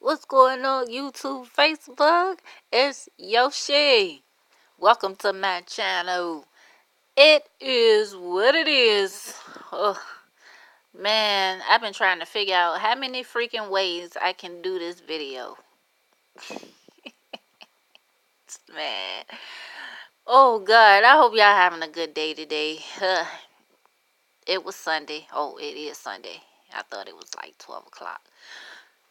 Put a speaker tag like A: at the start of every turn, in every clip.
A: What's going on, YouTube, Facebook? It's Yoshi. Welcome to my channel. It is what it is. Oh, man, I've been trying to figure out how many freaking ways I can do this video. Man. Oh, God. I hope y'all having a good day today. It was Sunday. Oh, it is Sunday. I thought it was like 12 o'clock.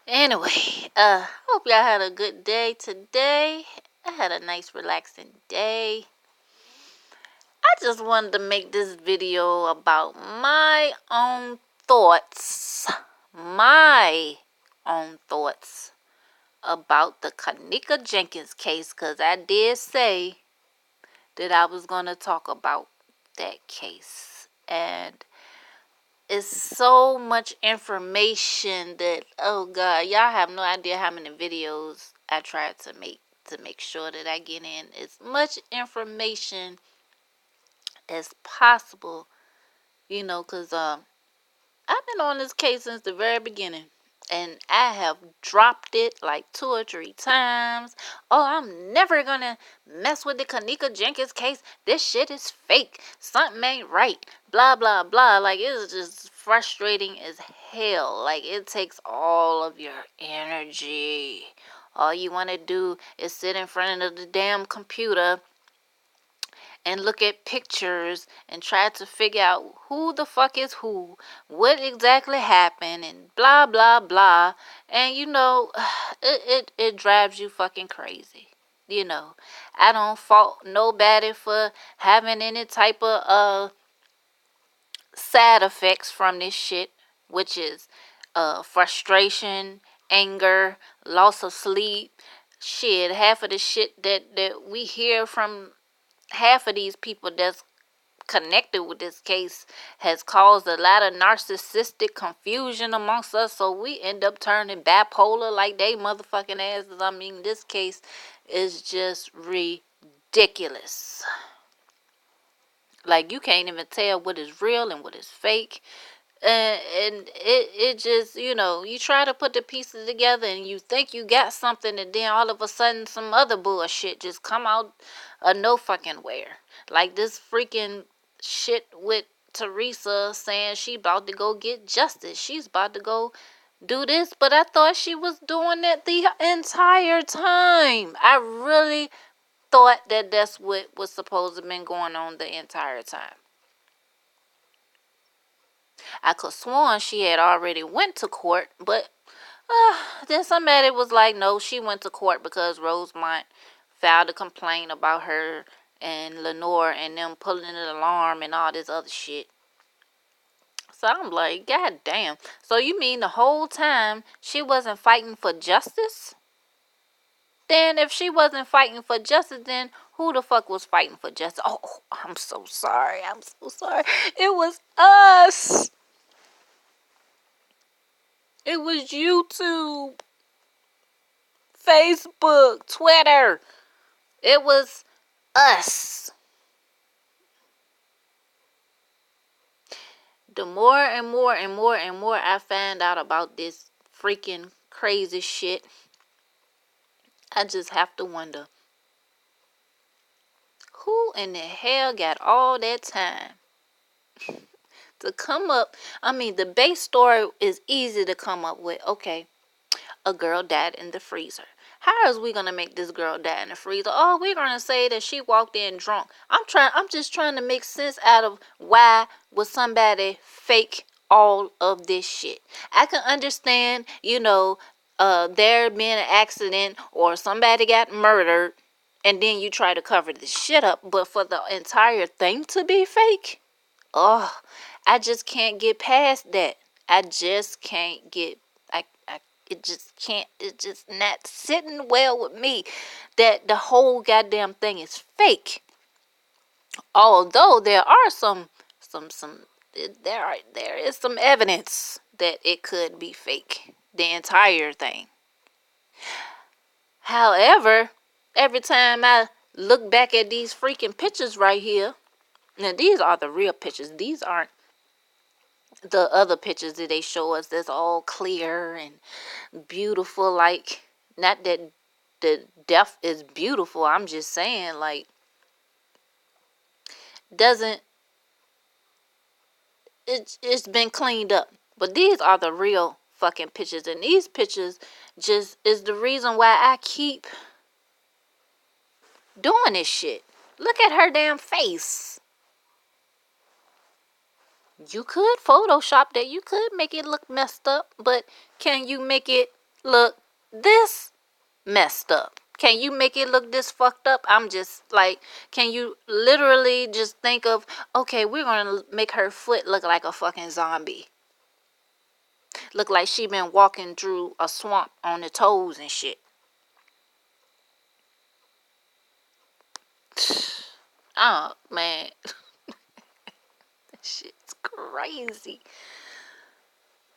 A: Anyway, hope y'all had a good day today. I had a nice relaxing day. I just wanted to make this video about my own thoughts. My own thoughts about the Kenneka Jenkins case, because I did say that I was going to talk about that case. And it's so much information that, oh God, y'all have no idea how many videos I tried to make sure that I get in as much information as possible, because I've been on this case since the very beginning, and I have dropped it like 2 or 3 times. Oh, I'm never gonna mess with the Kenneka Jenkins case. This shit is fake. Something ain't right. Blah, blah, blah. Like, it's just frustrating as hell. Like, it takes all of your energy. All you want to do is sit in front of the damn computer and look at pictures and try to figure out who the fuck is who, what exactly happened, and blah, blah, blah. And it drives you fucking crazy. I don't fault nobody for having any type of side effects from this shit, which is frustration, anger, loss of sleep. Shit, half of the shit that we hear from half of these people that's connected with this case has caused a lot of narcissistic confusion amongst us, so we end up turning bipolar like they motherfucking asses. I mean, this case is just ridiculous. Like, you can't even tell what is real and what is fake. And it just, you try to put the pieces together and you think you got something, and then all of a sudden some other bullshit just come out of no fucking where. Like this freaking shit with Teresa saying she about to go get justice. She's about to go do this, but I thought she was doing it the entire time. I really thought that that's what was supposed to have been going on the entire time. I could sworn she had already went to court, but then somebody was like, no, she went to court because Rosemont filed a complaint about her and Lenore and them pulling an alarm and all this other shit. So I'm like, God damn. So you mean the whole time she wasn't fighting for justice? Then if she wasn't fighting for justice, then who the fuck was fighting for justice? Oh, I'm so sorry. I'm so sorry. It was us. It was YouTube, Facebook, Twitter. It was us. The more and more and more and more I find out about this freaking crazy shit, I just have to wonder, who in the hell got all that time to come up? I mean, the base story is easy to come up with. Okay, a girl died in the freezer. How is we gonna make this girl die in the freezer? Oh, we're gonna say that she walked in drunk. I'm just trying to make sense out of why would somebody fake all of this shit. I can understand, there being an accident or somebody got murdered, and then you try to cover this shit up, but for the entire thing to be fake, oh, I just can't get past that. I just can't get. It just can't. It's just not sitting well with me that the whole goddamn thing is fake. Although there are there is some evidence that it could be fake. The entire thing. However, every time I look back at these freaking pictures right here, now these are the real pictures. These aren't the other pictures that they show us that's all clear and beautiful. Like, not that the death is beautiful. I'm just saying, like, doesn't it's been cleaned up. But these are the real fucking pictures, and these pictures just is the reason why I keep doing this shit. Look at her damn face. You could Photoshop that. You could make it look messed up, but can you make it look this messed up? Can you make it look this fucked up? I'm just like, can you literally just think of, okay, we're gonna make her foot look like a fucking zombie. Look like she been walking through a swamp on the toes and shit. Oh, man. That shit's crazy.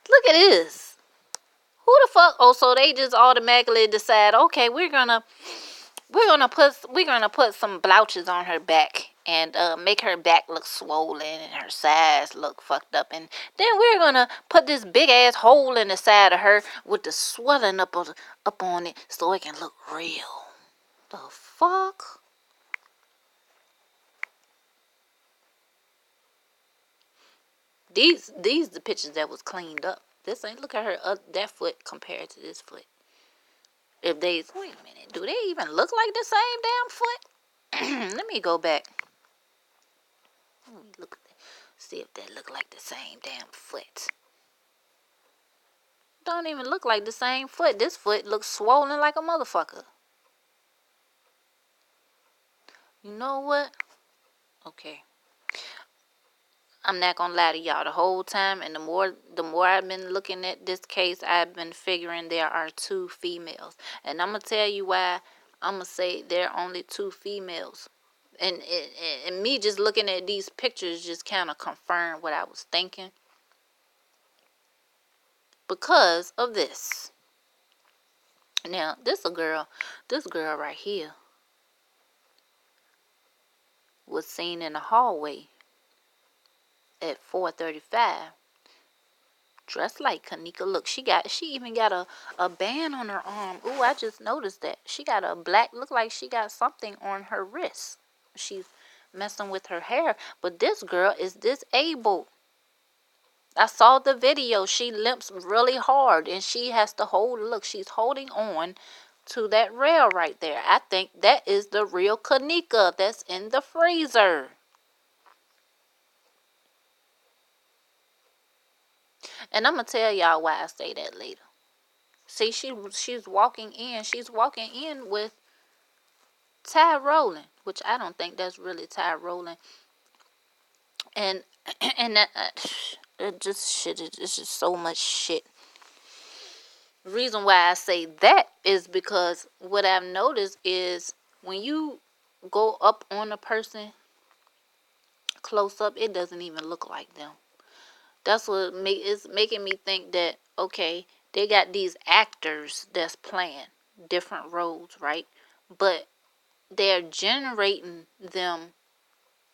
A: Look at this. Who the fuck? Oh, so they just automatically decide, okay, we're gonna put some blouses on her back and make her back look swollen and her sides look fucked up, and then we're gonna put this big ass hole in the side of her with the swelling up on it so it can look real. The fuck? These the pictures that was cleaned up. This ain't, look at her that foot compared to this foot. If they, wait a minute, do they even look like the same damn foot? Let me go back. Let me look at that. See if they look like the same damn foot. Don't even look like the same foot. This foot looks swollen like a motherfucker. You know what? Okay. I'm not gonna lie to y'all, the whole time, and the more I've been looking at this case, I've been figuring there are 2 females. And I'm gonna tell you why I'm gonna say there are only 2 females. And me just looking at these pictures just kind of confirmed what I was thinking. Because of this. Now, this girl right here was seen in the hallway at 4:35, dressed like Kenneka. Look, she even got a band on her arm. Ooh, I just noticed that. She got a black, look like she got something on her wrist. She's messing with her hair. But this girl is disabled. I saw the video. She limps really hard and she has to hold, look, she's holding on to that rail right there. I think that is the real Kenneka that's in the freezer. And I'm going to tell y'all why I say that later. See, she's walking in. She's walking in with Ty Rowland, which I don't think that's really Ty Rowland. And and that, it just shit. It's just so much shit. The reason why I say that is because what I've noticed is when you go up on a person close up, it doesn't even look like them. That's what is making me think that, okay, they got these actors that's playing different roles, right? But they're generating them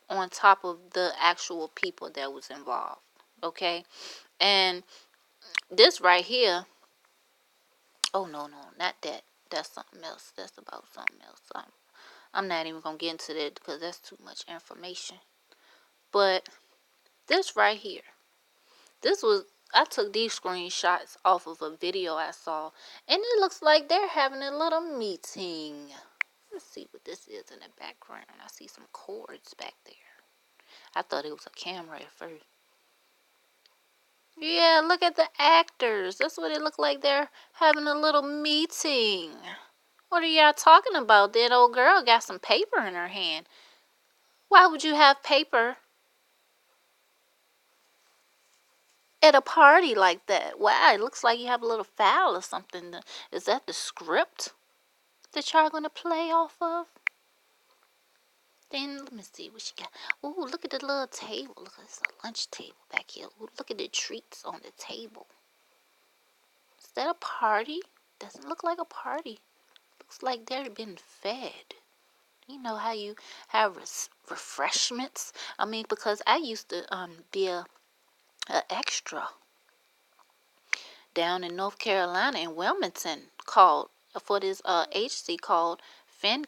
A: on top of the actual people that was involved, okay? And this right here, oh no, not that. That's something else. That's about something else. I'm not even gonna get into that because that's too much information. But this right here, I took these screenshots off of a video I saw, and it looks like they're having a little meeting. Let's see what this is in the background. I see some cords back there. I thought it was a camera at first. Yeah, look at the actors. That's what it looked like. They're having a little meeting. What are y'all talking about? That old girl got some paper in her hand. Why would you have paper at a party like that? Wow, it looks like you have a little file or something. Is that the script that y'all gonna play off of? Then let me see what she got. Ooh, look at the little table. Look, it's a lunch table back here. Ooh, look at the treats on the table. Is that a party? Doesn't look like a party. Looks like they're being fed. You know how you have refreshments? I mean, because I used to be an extra down in North Carolina in Wilmington called for this agency called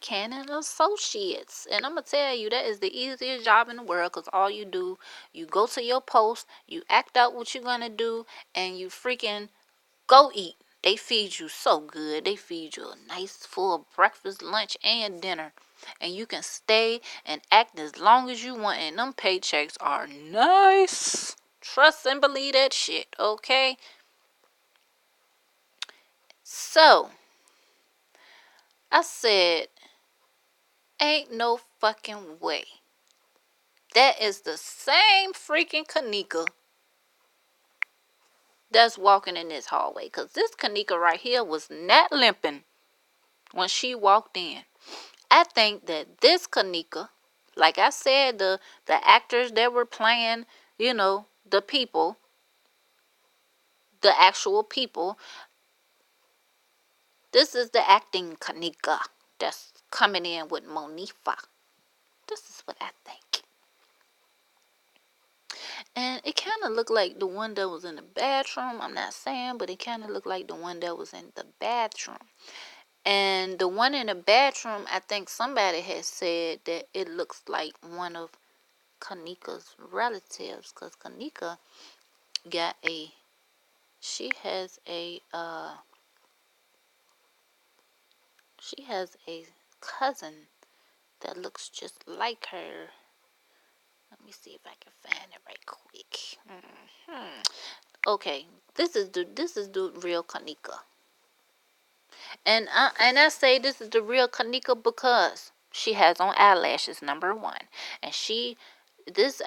A: Cannon Associates. And I'm gonna tell you, that is the easiest job in the world, because all you do, you go to your post, you act out what you're gonna do, and you freaking go eat. They feed you so good. They feed you a nice full breakfast, lunch, and dinner. And you can stay and act as long as you want, and them paychecks are nice. Trust and believe that shit, okay? So, I said, ain't no fucking way. That is the same freaking Kenneka that's walking in this hallway. Because this Kenneka right here was not limping when she walked in. I think that this Kenneka, like I said, the actors that were playing, the people, the actual people, this is the acting Kenneka that's coming in with Monifa. This is what I think. And it kind of looked like the one that was in the bathroom. I'm not saying, but it kind of looked like the one that was in the bathroom. And the one in the bathroom, I think somebody had said that it looks like one of Kenneka's relatives, because Kenneka she has a cousin that looks just like her. Let me see if I can find it right quick. Okay, this is the real Kenneka. And I say this is the real Kenneka because she has on eyelashes, number one. And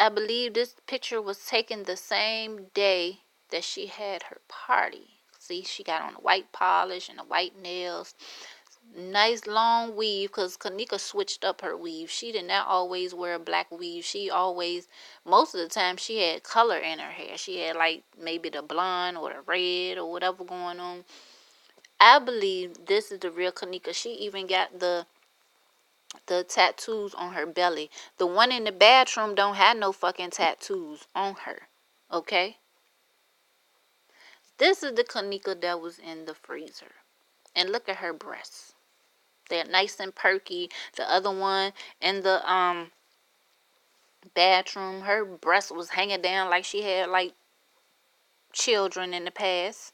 A: I believe this picture was taken the same day that she had her party. See, she got on the white polish and the white nails. Nice long weave, because Kenneka switched up her weave. She did not always wear a black weave. Most of the time, she had color in her hair. She had like maybe the blonde or the red or whatever going on. I believe this is the real Kenneka. She even got the tattoos on her belly. The one in the bathroom don't have no fucking tattoos on her. Okay? This is the Kenneka that was in the freezer. And look at her breasts. They're nice and perky. The other one in the bathroom, her breast was hanging down like she had like children in the past.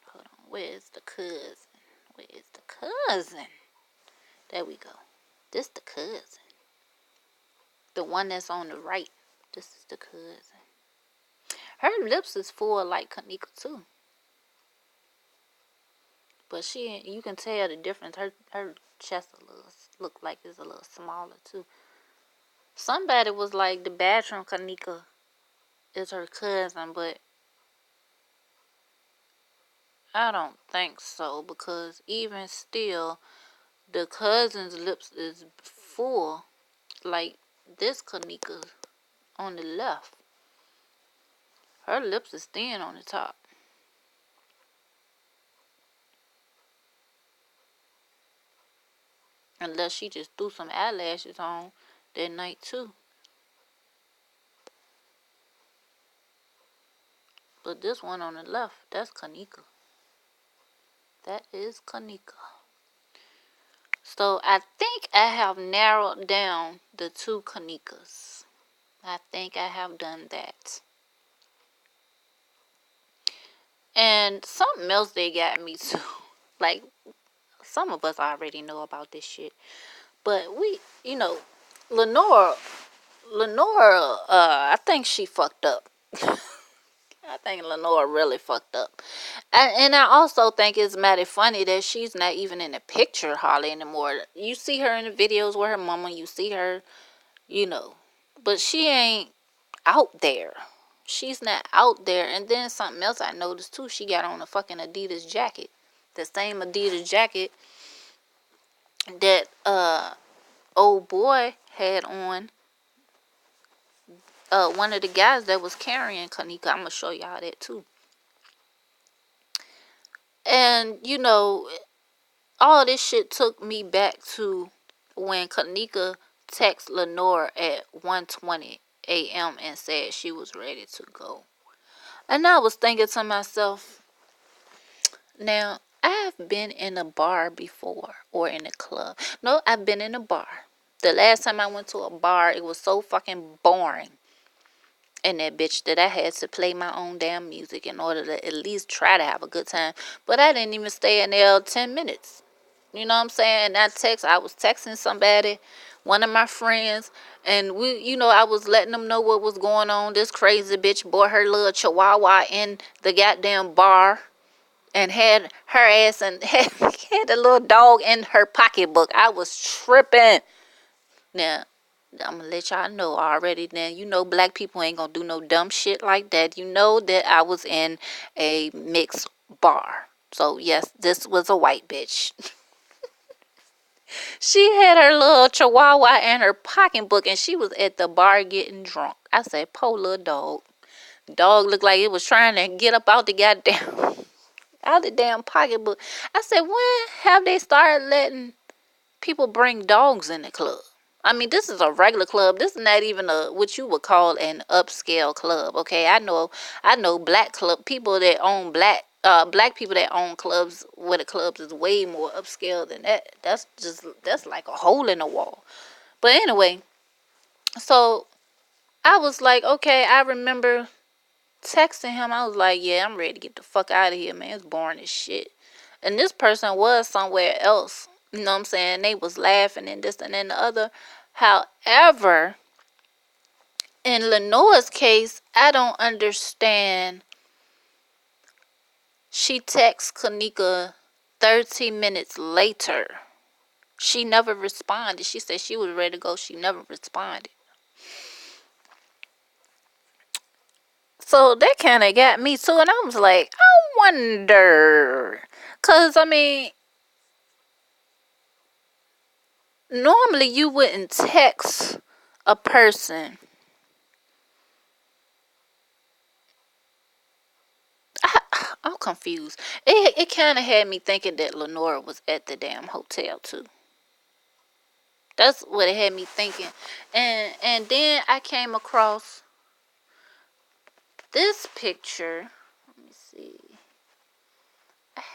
A: Hold on, where's the cousin? Where's the cousin? There we go. This the cousin. The one that's on the right. This is the cousin. Her lips is full like Kenneka too. But you can tell the difference. Her chest look like it's a little smaller too. Somebody was like the bathroom Kenneka is her cousin, but I don't think so, because even still, the cousin's lips is full like this Kenneka on the left. Her lips is thin on the top. Unless she just threw some eyelashes on that night too. But this one on the left, that's Kenneka. That is Kenneka. So I think I have narrowed down the two Kennekas. I think I have done that. And something else they got me too. Like, some of us already know about this shit. But Lenora, I think she fucked up. I think Lenora really fucked up. And I also think it's mighty funny that she's not even in the picture hardly anymore. You see her in the videos with her mama, you see her, but she ain't out there. She's not out there. And then something else I noticed too, she got on a fucking Adidas jacket. The same Adidas jacket that old boy had on. One of the guys that was carrying Kenneka. I'm gonna show y'all that too. And all this shit took me back to when Kenneka text Lenore at 1:20 a.m. and said she was ready to go. And I was thinking to myself, now, I've been in a bar before, or in a club. No, I've been in a bar. The last time I went to a bar, it was so fucking boring in that bitch that I had to play my own damn music in order to at least try to have a good time. But I didn't even stay in there 10 minutes. You know what I'm saying? And I was texting somebody, one of my friends, and I was letting them know what was going on. This crazy bitch brought her little chihuahua in the goddamn bar and had her ass and had a little dog in her pocketbook. I was tripping. Now, I'm gonna let y'all know already. Now, black people ain't gonna do no dumb shit like that. You know that I was in a mixed bar. So, yes, this was a white bitch. She had her little chihuahua in her pocketbook and she was at the bar getting drunk. I said, poor little dog. Dog looked like it was trying to get up out the goddamn out the damn pocketbook. I said, when have they started letting people bring dogs in the club? I mean, this is a regular club. This is not even what you would call an upscale club. Okay, I know black club people that own black people that own clubs where the clubs is way more upscale than that. That's like a hole in the wall. But anyway, so I was like, okay, I remember texting him. I was like, yeah, I'm ready to get the fuck out of here, man. It's boring as shit. And this person was somewhere else. You know what I'm saying? They was laughing and this and then the other. However, in Lenore's case, I don't understand. She texts Kenneka 30 minutes later. She never responded. She said she was ready to go. She never responded. So that kind of got me too. And I was like, I wonder. Because, I mean, normally you wouldn't text a person. I'm confused. It kind of had me thinking that Lenora was at the damn hotel too. That's what it had me thinking. And then I came across this picture. Let me see.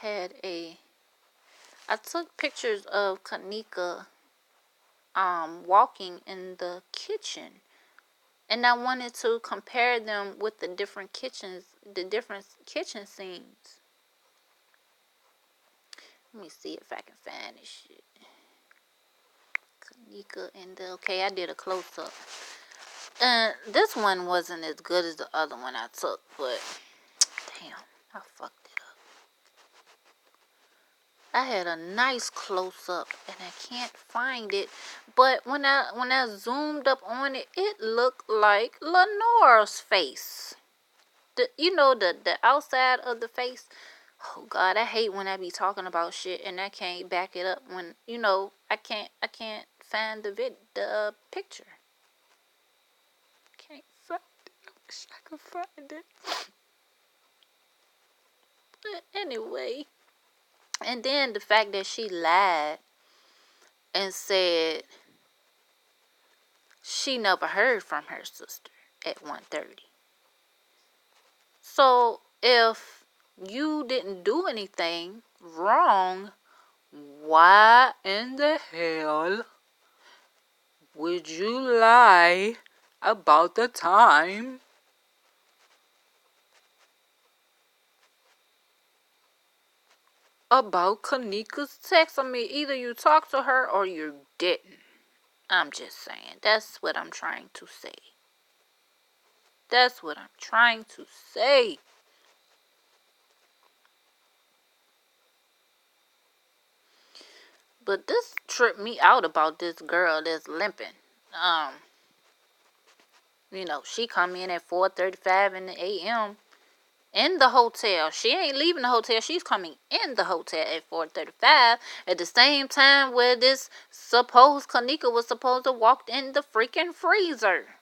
A: I took pictures of Kenneka walking in the kitchen. And I wanted to compare them with the different kitchen scenes. Let me see if I can find this shit. Kenneka and okay, I did a close up. And this one wasn't as good as the other one I took, but damn, I fucked it up. I had a nice close up and I can't find it, but when I zoomed up on it, it looked like Lenore's face. The outside of the face. Oh God, I hate when I be talking about shit and I can't back it up when I can't find the picture. Can't find it. I wish I could find it. But anyway, and then the fact that she lied and said she never heard from her sister at 1:30. So if you didn't do anything wrong, why in the hell would you lie about the time? About Kenneka's text? I mean, either you talked to her or you didn't. I'm just saying. That's what I'm trying to say. That's what I'm trying to say. But this tripped me out about this girl that's limping. She come in at 4:35 in the a.m. in the hotel. She ain't leaving the hotel. She's coming in the hotel at 4:35 at the same time where this supposed Kenneka was supposed to walk in the freaking freezer.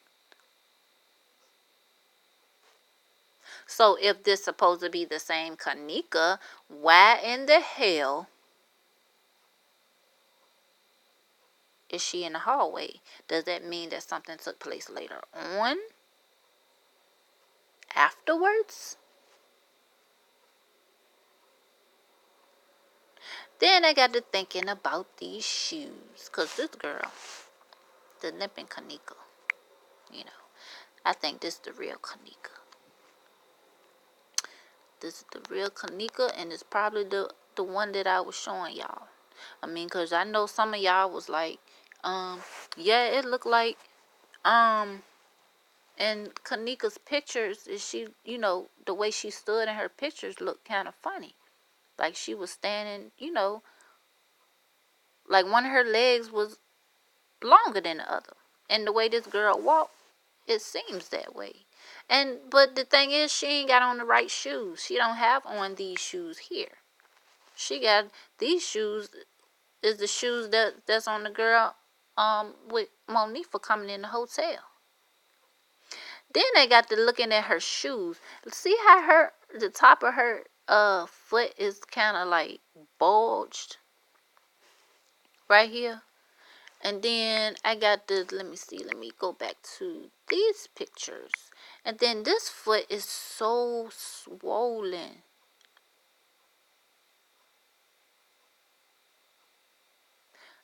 A: So if this supposed to be the same Kenneka, why in the hell is she in the hallway? Does that mean that something took place later on? Afterwards? Then I got to thinking about these shoes. Because this girl, the limping Kenneka, you know, I think this is the real Kenneka. This is the real Kenneka, and it's probably the one that I was showing y'all. I mean, because I know some of y'all was like, yeah, it looked like, and Kenneka's pictures, is she, you know, the way she stood in her pictures looked kind of funny. Like she was standing, you know, like one of her legs was longer than the other. And the way this girl walked, it seems that way. But the thing is, she ain't got on the right shoes. She don't have on these shoes here. She got these shoes is the shoes that's on the girl with Monique for coming in the hotel. Then they got to looking at her shoes. See how the top of her foot is kind of like bulged right here. And then I got the, let me go back to these pictures. And then this foot is so swollen.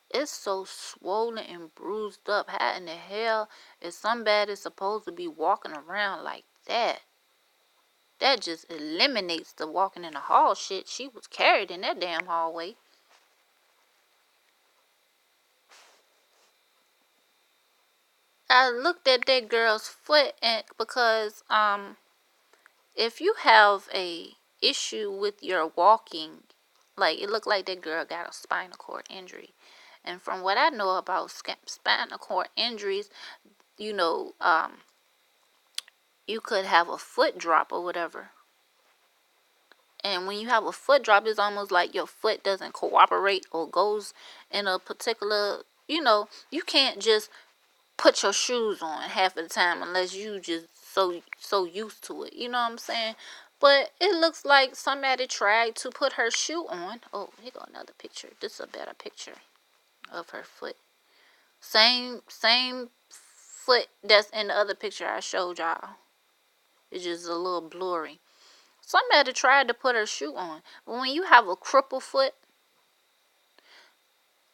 A: It's so swollen and bruised up. How in the hell is somebody supposed to be walking around like that? That just eliminates the walking in the hall shit. She was carried in that damn hallway. I looked at that girl's foot and because if you have a issue with your walking, like it looked like that girl got a spinal cord injury. And from what I know about spinal cord injuries, you know, you could have a foot drop or whatever. And when you have a foot drop, it's almost like your foot doesn't cooperate or goes in a particular, you know, you can't just put your shoes on half of the time unless you just so used to it. You know what I'm saying? But it looks like somebody tried to put her shoe on. Oh, here go another picture. This is a better picture of her foot. Same foot that's in the other picture I showed y'all. It's just a little blurry. Somebody tried to put her shoe on. But when you have a crippled foot,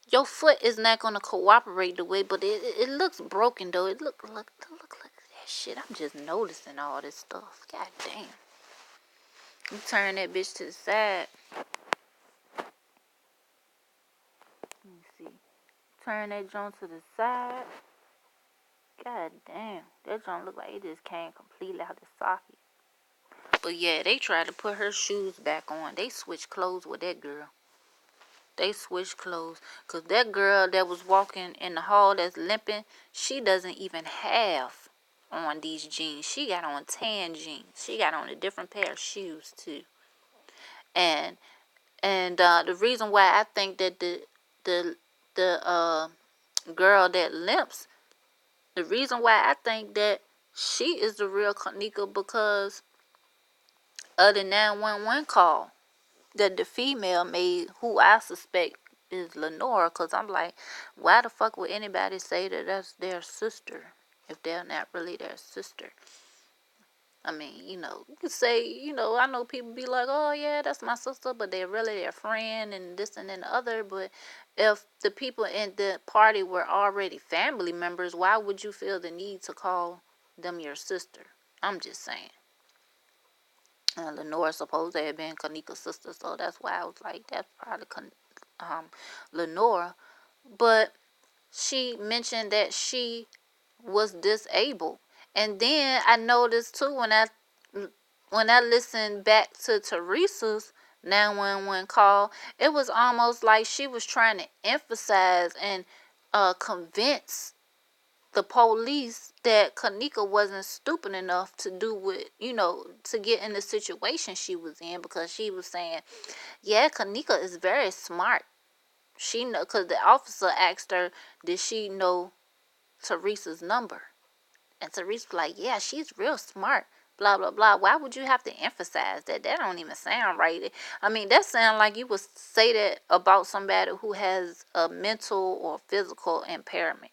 A: your foot is not going to cooperate the way, but it looks broken though. It look like that shit. I'm just noticing all this stuff. God damn. You turn that bitch to the side. Let me see. Turn that joint to the side. God damn. That joint look like it just came completely out the socket. But yeah, they tried to put her shoes back on. They switched clothes with that girl. They switched clothes. Because that girl that was walking in the hall that's limping, she doesn't even have on these jeans. She got on tan jeans. She got on a different pair of shoes too. And the reason why I think that the girl that limps, the reason why I think that she is the real Kenneka because of the 911 call that the female made, who I suspect is Lenora, because I'm like, why the fuck would anybody say that that's their sister if they're not really their sister? I mean, you know, you could say, you know, I know people be like, oh yeah, that's my sister, but they're really their friend and this and then the other. But if the people in the party were already family members, why would you feel the need to call them your sister? I'm just saying. Lenora supposed to have been Kenneka's sister, so that's why I was like, that's probably Lenora. But she mentioned that she was disabled, and then I noticed too when I listened back to Teresa's 911 call, it was almost like she was trying to emphasize and convince the police that Kenneka wasn't stupid enough to do what, you know, to get in the situation she was in, because she was saying, yeah, Kenneka is very smart. She know, because the officer asked her, did she know Teresa's number? And Teresa was like, yeah, she's real smart. blah, blah, blah. Why would you have to emphasize that? That don't even sound right. I mean, that sounds like you would say that about somebody who has a mental or physical impairment.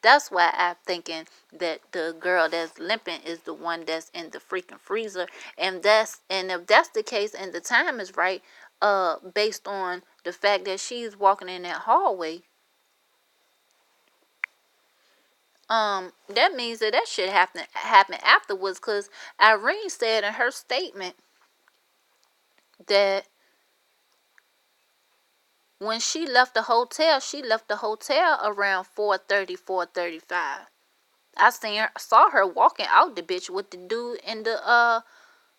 A: That's why I'm thinking that the girl that's limping is the one that's in the freaking freezer. And if that's the case and the time is right, based on the fact that she's walking in that hallway, that means that shit happened afterwards. Cause Irene said in her statement that when she left the hotel around 4:30, 4:35. Saw her walking out the bitch with the dude in the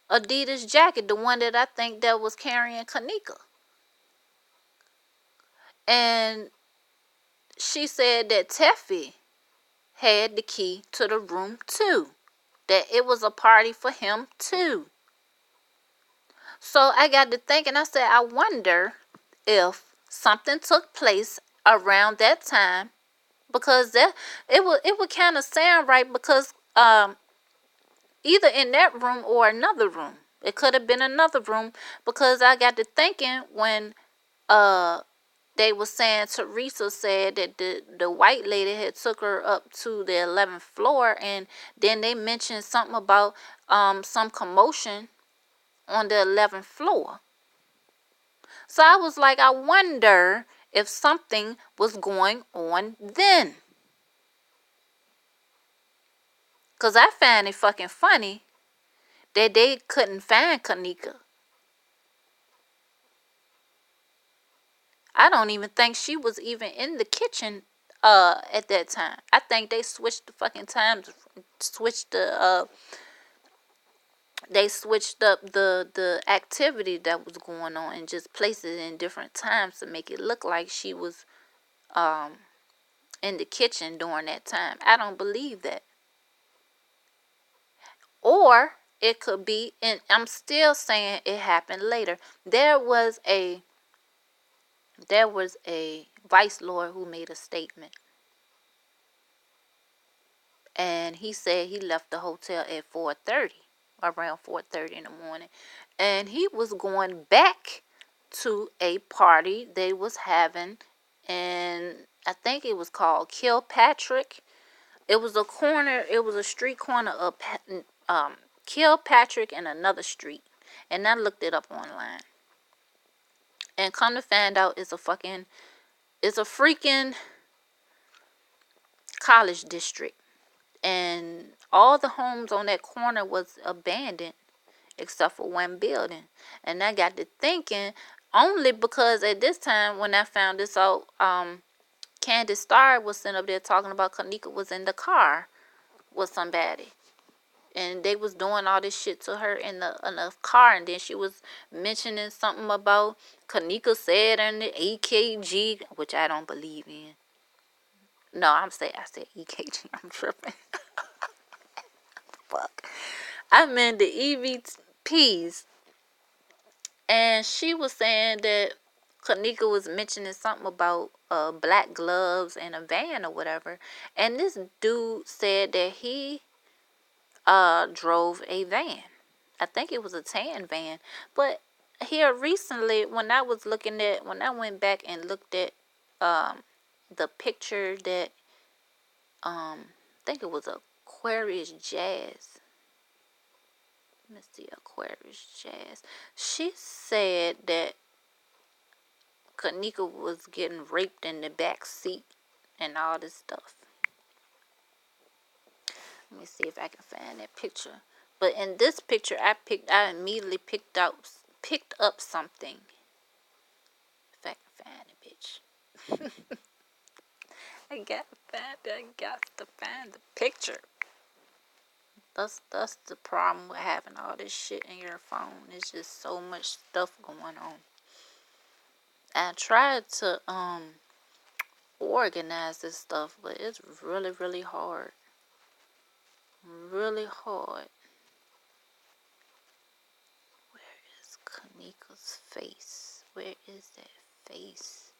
A: Adidas jacket, the one that I think that was carrying Kenneka. And she said that Teffy had the key to the room too. That it was a party for him too. So I got to thinking, I said, I wonder if something took place around that time, because that it would kind of sound right, because either in that room or another room. It could have been another room, because I got to thinking when they were saying, Teresa said that the white lady had took her up to the 11th floor, and then they mentioned something about some commotion on the 11th floor. So I was like, I wonder if something was going on then. Because I find it fucking funny that they couldn't find Kenneka. I don't even think she was even in the kitchen at that time. I think they switched the fucking times, they switched up the activity that was going on and just placed it in different times to make it look like she was in the kitchen during that time. I don't believe that. Or it could be, and I'm still saying it happened later. There was a vice lord who made a statement, and he said he left the hotel at 4:30, around 4:30 in the morning, and he was going back to a party they was having, and I think it was called Kilpatrick. It was a street corner of Kilpatrick and another street, and I looked it up online, and come to find out it's a freaking college district. And all the homes on that corner was abandoned except for one building. And I got to thinking, only because at this time when I found this out, Candace Starr was sitting up there talking about Kenneka was in the car with somebody, and they was doing all this shit to her in the car, and then she was mentioning something about Kenneka said in the EKG, which I don't believe in. No, I said EKG. I'm tripping. Fuck. I meant the EVPs. And she was saying that Kenneka was mentioning something about black gloves and a van or whatever. And this dude said that he drove a van. I think it was a tan van. But here recently, when I went back and looked at the picture that I think it was Aquarius Jazz. Let me see, Aquarius Jazz. She said that Kenneka was getting raped in the back seat and all this stuff. Let me see if I can find that picture. But in this picture, I immediately picked up something. If I can find it, bitch. I got to find the picture. That's the problem with having all this shit in your phone. It's just so much stuff going on. I tried to organize this stuff, but it's really, really hard. Really hard. Where is Kenneka's face? Where is that face?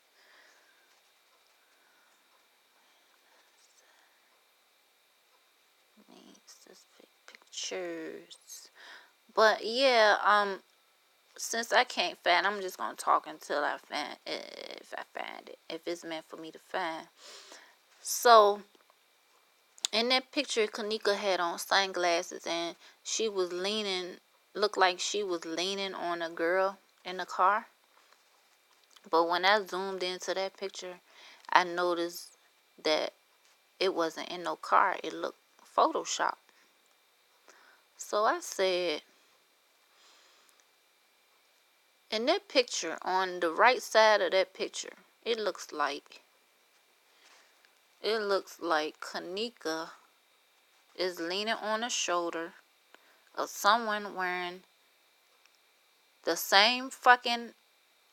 A: Man. pictures. But yeah, since I can't find, I'm just gonna talk until I find, if I find it, if it's meant for me to find. So in that picture, Kenneka had on sunglasses and she was leaning, looked like she was leaning on a girl in the car. But when I zoomed into that picture, I noticed that it wasn't in no car. It looked Photoshop. So I said, in that picture, on the right side of that picture, it looks like Kenneka is leaning on the shoulder of someone wearing the same fucking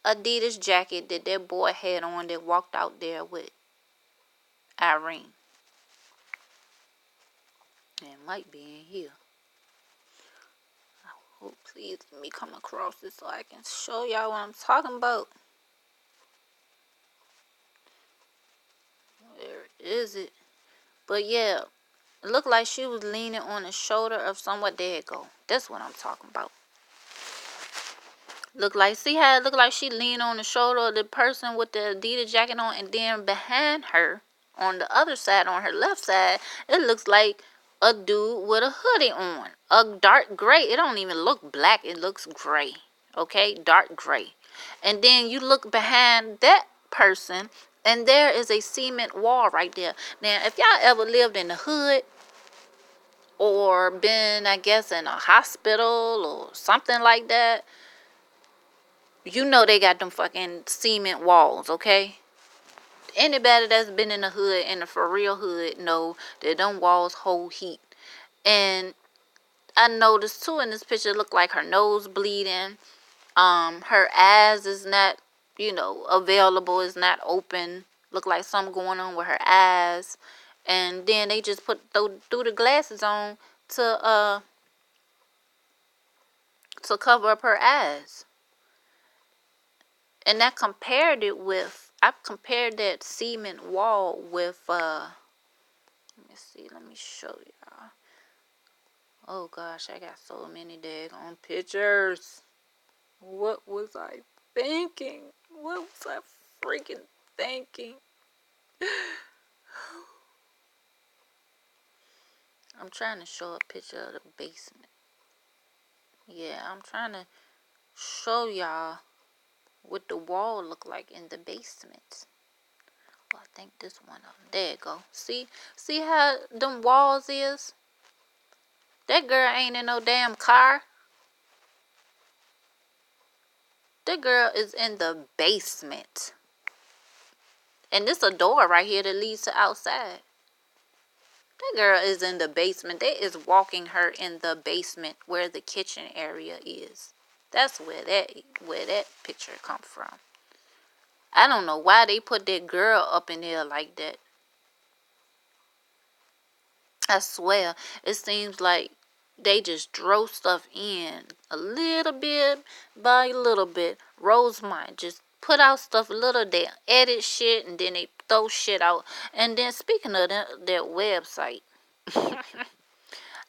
A: Adidas jacket that that boy had on that walked out there with Irene. It might be in here. Oh, please let me come across this so I can show y'all what I'm talking about. Where is it? But yeah, it looked like she was leaning on the shoulder of someone. There you go. That's what I'm talking about. Look like, see how it looked like she leaned on the shoulder of the person with the Adidas jacket on, and then behind her, on the other side, on her left side, it looks like a dude with a hoodie on. A dark gray. It don't even look black. It looks gray. Okay? Dark gray. And then you look behind that person, and there is a cement wall right there. Now, if y'all ever lived in the hood, or been, I guess, in a hospital or something like that, you know they got them fucking cement walls, okay? Anybody that's been in the hood, in the for real hood, know that them walls hold heat. And I noticed too in this picture, it looked like her nose bleeding. Her eyes is not, available, is not open. Look like something going on with her eyes. And then they just threw the glasses on to cover up her eyes. And I compared that cement wall with, let me see, let me show y'all. Oh gosh, I got so many daggone pictures. What was I thinking? What was I freaking thinking? I'm trying to show a picture of the basement. Yeah, I'm trying to show y'all what the wall looked like in the basement. Oh, I think this one of them. There you go. See how them walls is? That girl ain't in no damn car. That girl is in the basement. And this a door right here that leads to outside. That girl is in the basement. They is walking her in the basement where the kitchen area is. That's where that picture come from. I don't know why they put that girl up in there like that. I swear, it seems like they just drove stuff in a little bit by a little bit. Rosemont just put out stuff a little, they edit shit, and then they throw shit out. And then speaking of that website,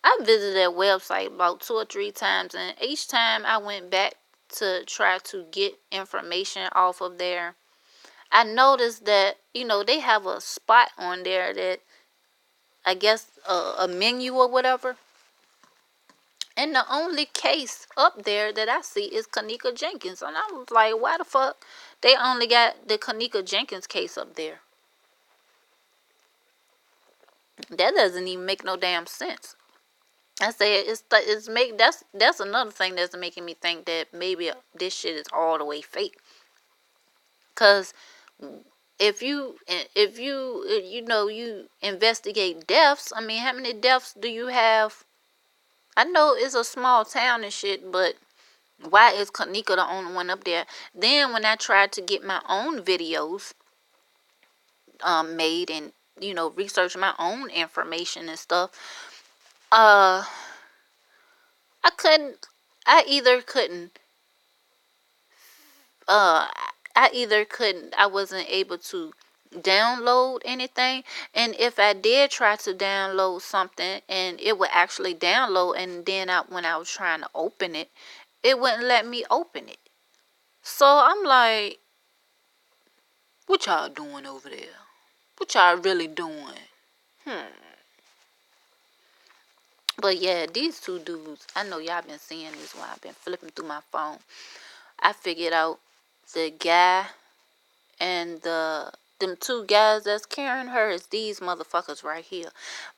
A: I visited that website about 2 or 3 times, and each time I went back to try to get information off of there, I noticed that, they have a spot on there that, I guess, a menu or whatever. And the only case up there that I see is Kenneka Jenkins. And I was like, why the fuck they only got the Kenneka Jenkins case up there? That doesn't even make no damn sense. I said that's another thing that's making me think that maybe this shit is all the way fake. Cause if you investigate deaths, I mean, how many deaths do you have? I know it's a small town and shit, but why is Kenneka the only one up there? Then when I tried to get my own videos made and research my own information and stuff, I couldn't. I either couldn't. I either couldn't. I wasn't able to download anything. And if I did try to download something and it would actually download, and then when I was trying to open it, it wouldn't let me open it. So I'm like, what y'all doing over there? What y'all really doing? But yeah, these two dudes, I know y'all been seeing this while I've been flipping through my phone. I figured out the guy and them two guys that's carrying her is these motherfuckers right here.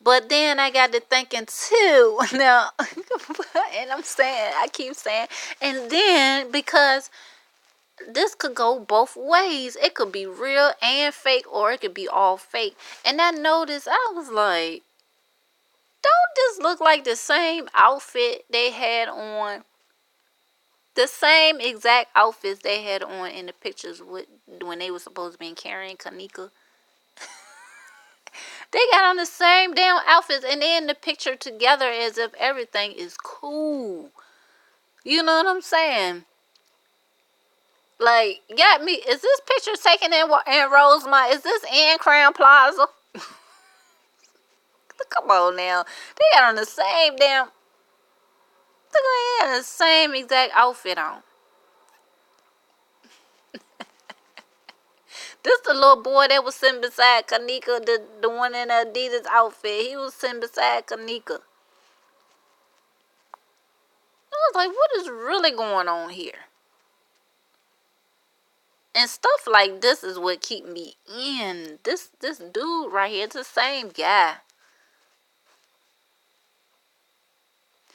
A: But then I got to thinking too now, and I keep saying, and then because this could go both ways. It could be real and fake, or it could be all fake. And I noticed, I was like, don't this look like the same outfit they had on? The same exact outfits they had on in the pictures when they were supposed to be carrying Kenneka. They got on the same damn outfits, and they in the picture together as if everything is cool. You know what I'm saying? Like, got me. Is this picture taken in Rosemont? Is this in Crown Plaza? Come on now. They got on the same damn. They had the same exact outfit on. This the little boy that was sitting beside Kenneka, the one in the Adidas outfit. He was sitting beside Kenneka. I was like, what is really going on here? And stuff like this is what keep me in. This dude right here, it's the same guy.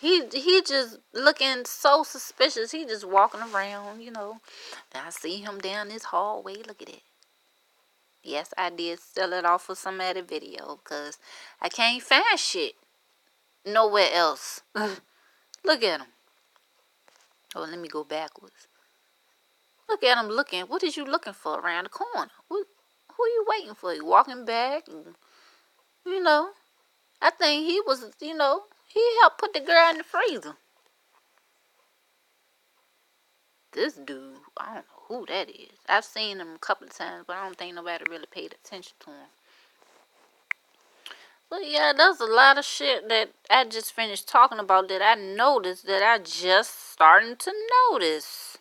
A: He just looking so suspicious. He just walking around, you know. And I see him down this hallway. Look at it. Yes, I did sell it off for some other video because I can't find shit nowhere else. Look at him. Oh, let me go backwards. Look at him looking. What is you looking for around the corner? Who are you waiting for? You walking back? You know, I think he was, he helped put the girl in the freezer. This dude, I don't know who that is. I've seen him a couple of times, but I don't think nobody really paid attention to him. But yeah, there's a lot of shit that I just finished talking about that I noticed that I just starting to notice.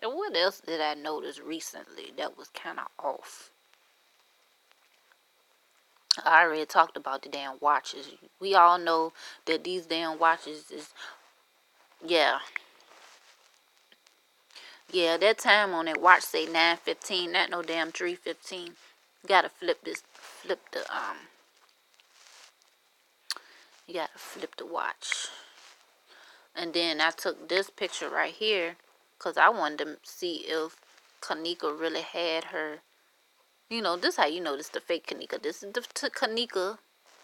A: And what else did I notice recently that was kind of off? I already talked about the damn watches. We all know that these damn watches is, yeah. Yeah, that time on that watch say 9:15, not no damn 3:15. Gotta flip the, you gotta flip the watch. And then I took this picture right here because I wanted to see if Kenneka really had her. This how you know this the fake Kenneka. This is the Kenneka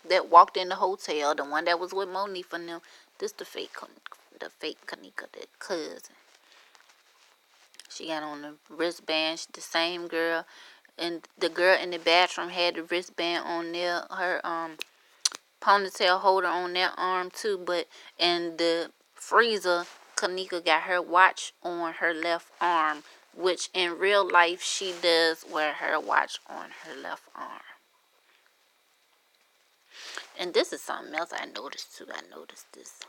A: that walked in the hotel, the one that was with Monique and them. This the fake Kenneka, that cousin. She got on the wristband. The same girl, and the girl in the bathroom had the wristband on there. Her ponytail holder on their arm too, but in the freezer, Kenneka got her watch on her left arm, which in real life she does wear her watch on her left arm. And this is something else I noticed too. I noticed this.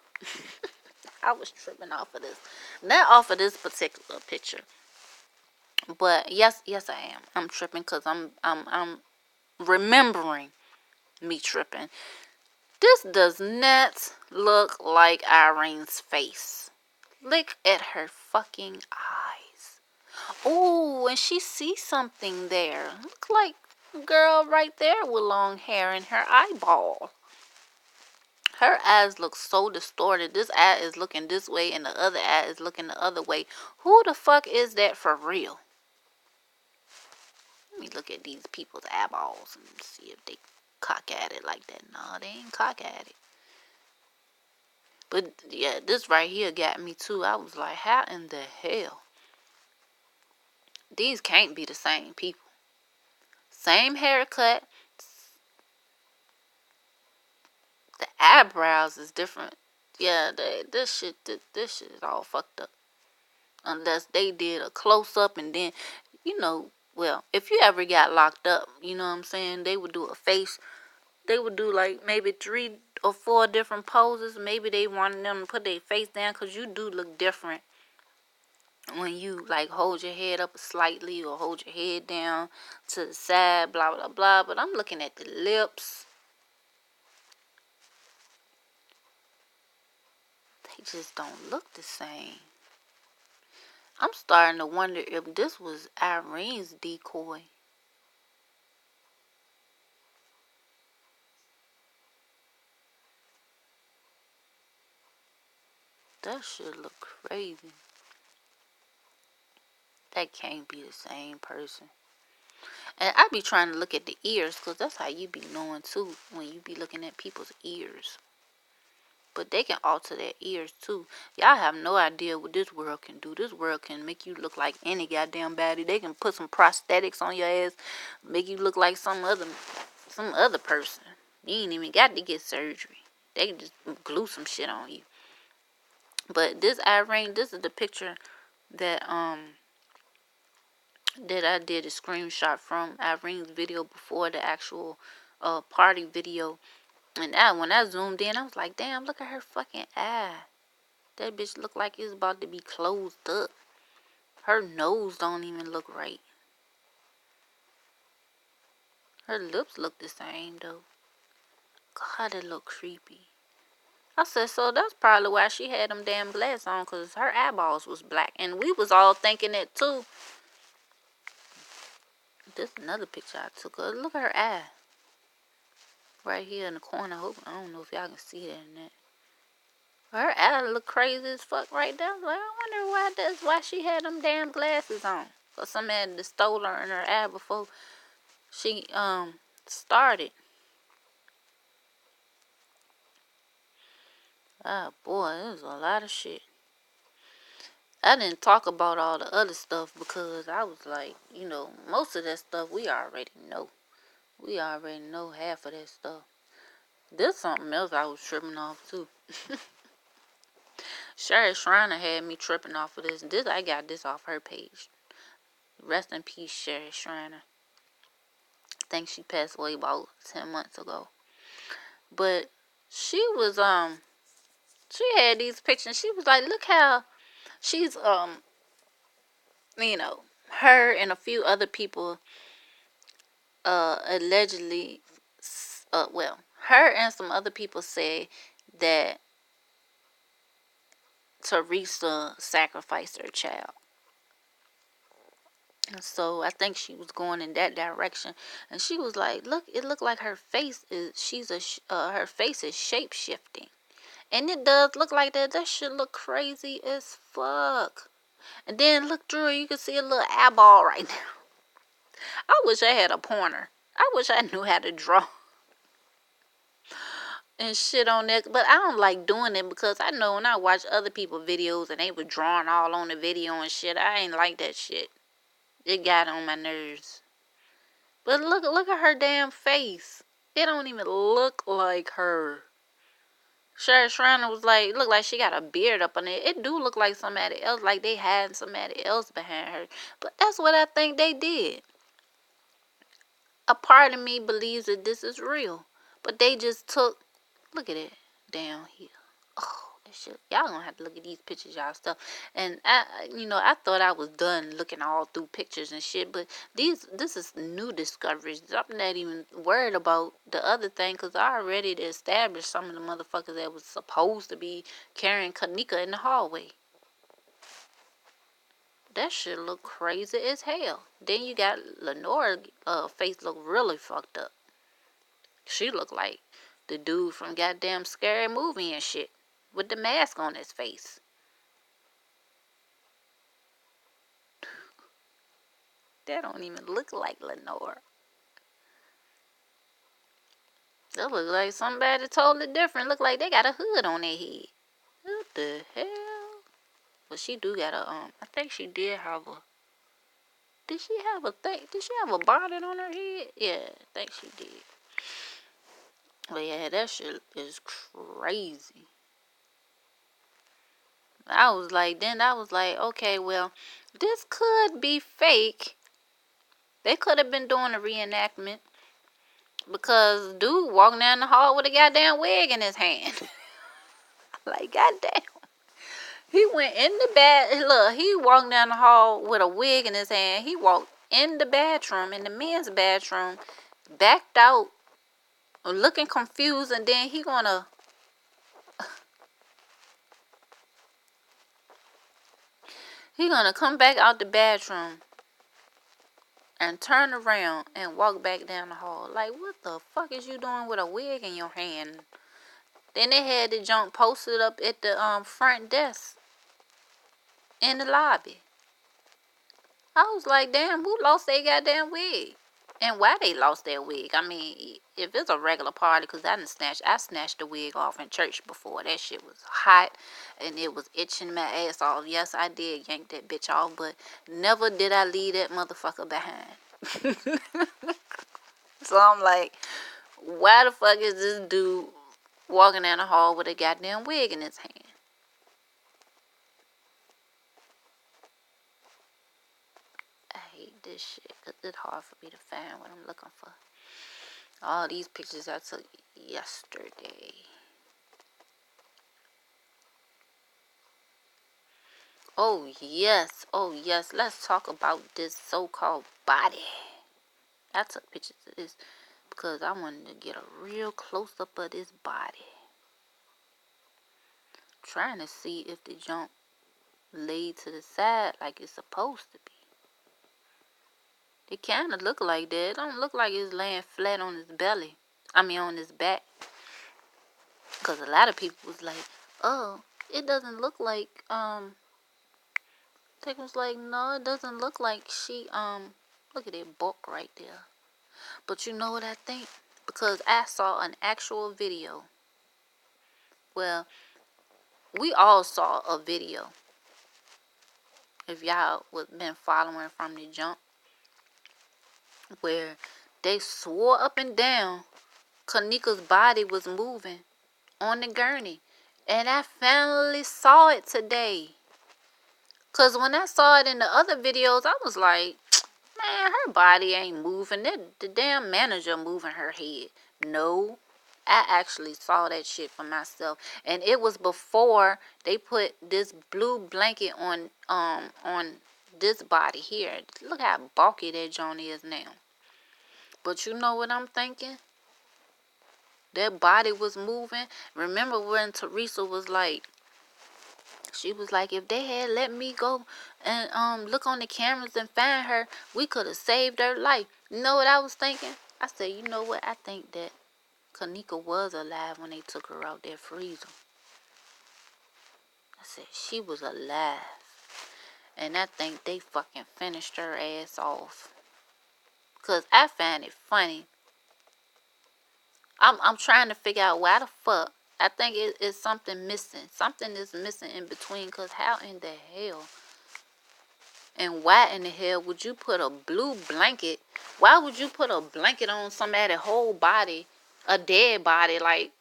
A: I was tripping off of this. Not off of this particular picture. But yes I am. I'm tripping because I'm remembering me tripping. This does not look like Irene's face. Look at her fucking eyes. Oh, and she sees something there. Look like a girl right there with long hair and her eyeball. Her eyes look so distorted. This eye is looking this way and the other eye is looking the other way. Who the fuck is that for real? Let me look at these people's eyeballs and see if they cock at it like that. No, they ain't cock at it. But yeah, this right here got me too. I was like, how in the hell? These can't be the same people. Same haircut. The eyebrows is different. Yeah, this shit is all fucked up. unless they did a close-up and then, well, if you ever got locked up, you know what I'm saying, they would do a face. They would do like maybe 3 or 4 different poses. Maybe they wanted them to put their face down because you do look different when you like hold your head up slightly or hold your head down to the side, blah, blah, blah. But I'm looking at the lips. They just don't look the same. I'm starting to wonder if this was Irene's decoy. That shit look crazy. That can't be the same person. And I be trying to look at the ears because that's how you be knowing too when you be looking at people's ears. But they can alter their ears too. Y'all have no idea what this world can do. This world can make you look like any goddamn body. They can put some prosthetics on your ass, make you look like some other person. You ain't even got to get surgery. They can just glue some shit on you. But this Irene, this is the picture that that I did a screenshot from Irene's video before the actual party video. And when I zoomed in, I was like, damn, look at her fucking eye. That bitch look like it's about to be closed up. Her nose don't even look right. Her lips look the same though. God, it look creepy. I said, so that's probably why she had them damn glasses on, because her eyeballs was black. And we was all thinking it too. This another picture I took. Look at her eye. Right here in the corner. I don't know if y'all can see that in that. Her eye look crazy as fuck right there. Like, I wonder why she had them damn glasses on. Cause somebody had stole her in her eye before she started. Ah boy, there's a lot of shit. I didn't talk about all the other stuff because I was like, most of that stuff we already know. We already know half of that stuff. There's something else I was tripping off too. Sherry Shriner had me tripping off of this. I got this off her page. Rest in peace, Sherry Shriner. I think she passed away about 10 months ago. But she was she had these pictures. She was like, look how she's her and a few other people allegedly her and some other people say that Teresa sacrificed her child. And so I think she was going in that direction, and she was like, "Look, it looked like her face is her face is shape shifting, and it does look like that. That shit look crazy as fuck." And then look through, you can see a little eyeball right now. I wish I had a pointer. I wish I knew how to draw and shit on that, but I don't like doing it because I know when I watch other people's videos and they were drawing all on the video and shit, I ain't like that shit. It got on my nerves. But look at her damn face. It don't even look like her. Sherry Shriner was like, look like she got a beard up on it. It do look like somebody else, like they had somebody else behind her. But that's what I think they did. A part of me believes that this is real. But they just took, look at it down here. Oh, that shit. Y'all gonna have to look at these pictures, y'all stuff. And I thought I was done looking all through pictures and shit, but this is new discoveries. I'm not even worried about the other thing, because I already established some of the motherfuckers that was supposed to be carrying Kenneka in the hallway. That shit look crazy as hell. Then you got Lenore face look really fucked up. She look like the dude from goddamn Scary Movie and shit, with the mask on his face. That don't even look like Lenore. That look like somebody totally different. Look like they got a hood on their head. What the hell? But she do got a I think she did have a. Did she have a thing? Did she have a bonnet on her head? Yeah, I think she did. But yeah, that shit is crazy. Then I was like, okay, well, this could be fake. They could have been doing a reenactment because dude walking down the hall with a goddamn wig in his hand. Like, goddamn. He went in the look, he walked down the hall with a wig in his hand. He walked in the bathroom, in the men's bathroom, backed out, looking confused, and then he gonna come back out the bathroom and turn around and walk back down the hall. Like, what the fuck is you doing with a wig in your hand? Then they had the junk posted up at the front desk in the lobby. I was like, damn, who lost their goddamn wig? And why they lost their wig? I mean, if it's a regular party, because I snatched the wig off in church before. That shit was hot, and it was itching my ass off. Yes, I did yank that bitch off, but never did I leave that motherfucker behind. So I'm like, why the fuck is this dude walking down the hall with a goddamn wig in his hand? I hate this shit because it's hard for me to find what I'm looking for. All these pictures I took yesterday. Oh yes, let's talk about this so-called body. I took pictures of this because I wanted to get a real close-up of this body. Trying to see if the junk laid to the side like it's supposed to be. It kind of look like that. It don't look like it's laying flat on his belly. On his back. Because a lot of people was like, oh, it doesn't look like, They was like, no, it doesn't look like she, look at that bulk right there. But you know what I think? Because I saw an actual video. Well, we all saw a video. If y'all was been following from the jump. Where they swore up and down Kenneka's body was moving on the gurney. And I finally saw it today. Because when I saw it in the other videos, I was like, man, her body ain't moving. The damn manager moving her head. No, I actually saw that shit for myself. And it was before they put this blue blanket on this body here. Look how bulky that joint is now. But you know what I'm thinking? That body was moving. Remember when Teresa was like, she was like, if they had let me go and look on the cameras and find her, we could have saved her life. You know what I was thinking? I said, you know what? I think that Kenneka was alive when they took her out that freezer. I said, she was alive. And I think they fucking finished her ass off. Because I find it funny. I'm trying to figure out why the fuck. I think it's something missing. Something is missing in between. Because how in the hell and why in the hell would you put a blue blanket? Why would you put a blanket on somebody's whole body? A dead body? Like,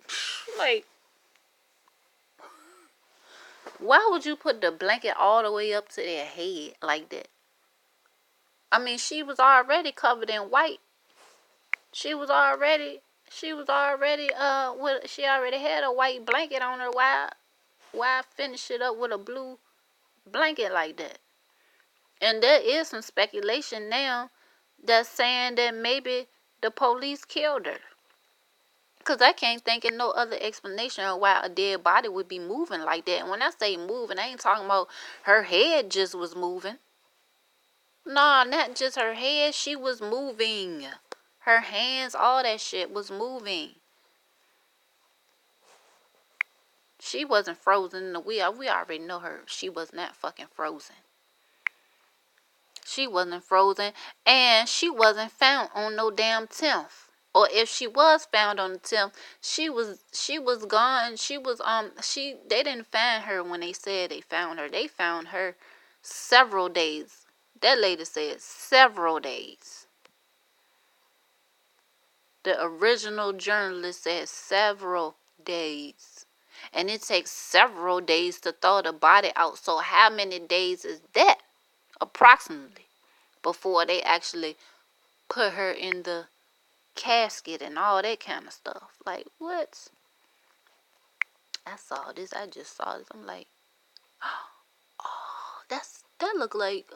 A: why would you put the blanket all the way up to their head like that? I mean, she was already covered in white. She already had a white blanket on her. Why finish it up with a blue blanket like that? And there is some speculation now that's saying that maybe the police killed her. Because I can't think of no other explanation of why a dead body would be moving like that. And when I say moving, I ain't talking about her head just was moving. Nah, not just her head. She was moving. Her hands, all that shit was moving. She wasn't frozen in the wheel. We already know her. She was not fucking frozen. She wasn't frozen. And she wasn't found on no damn 10th. Or if she was found on the 10th, she was gone. They didn't find her when they said they found her. They found her several days. That lady said several days. The original journalist said several days. And it takes several days to thaw the body out. So how many days is that approximately before they actually put her in the casket and all that kind of stuff? Like, what? I saw this. I just saw this. I'm like, oh, that look like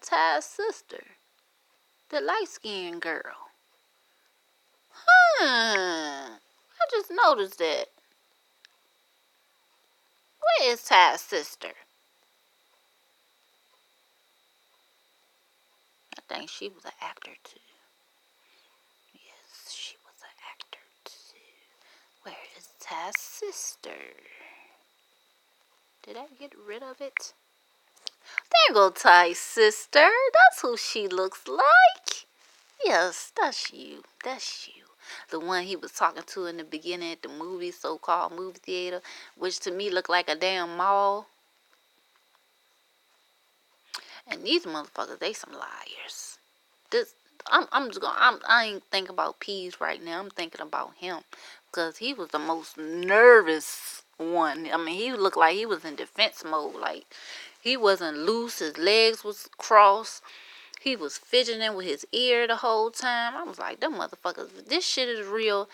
A: Ty's sister, the light skinned girl. I just noticed that. Where is Ty's sister? I think she was an actor too. Yes, she was an actor too. Where is Ty's sister? Did I get rid of it? There go Ty's sister. That's who she looks like. Yes, that's you. That's you. The one he was talking to in the beginning at the movie, so-called movie theater, which to me looked like a damn mall. And these motherfuckers, they some liars. I ain't thinking about Peas right now. I'm thinking about him, because he was the most nervous one. I mean, he looked like he was in defense mode. Like, he wasn't loose. His legs was crossed. He was fidgeting with his ear the whole time. I was like, them motherfuckers, if this shit is real,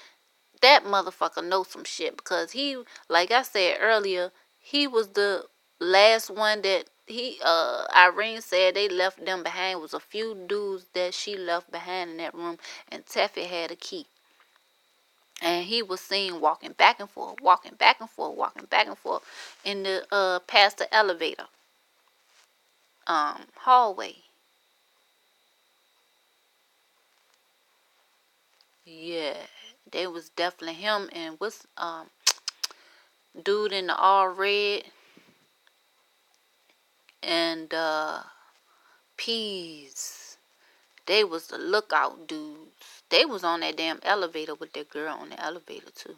A: that motherfucker knows some shit, because he, like I said earlier, he was the last one that Irene said they left them behind. Was a few dudes that she left behind in that room, and Taffy had a key. And he was seen walking back and forth, walking back and forth, walking back and forth in the past the elevator hallway. Yeah, they was definitely him, and what's dude in the all red, and Peas. They was the lookout dudes. They was on that damn elevator with that girl on the elevator too.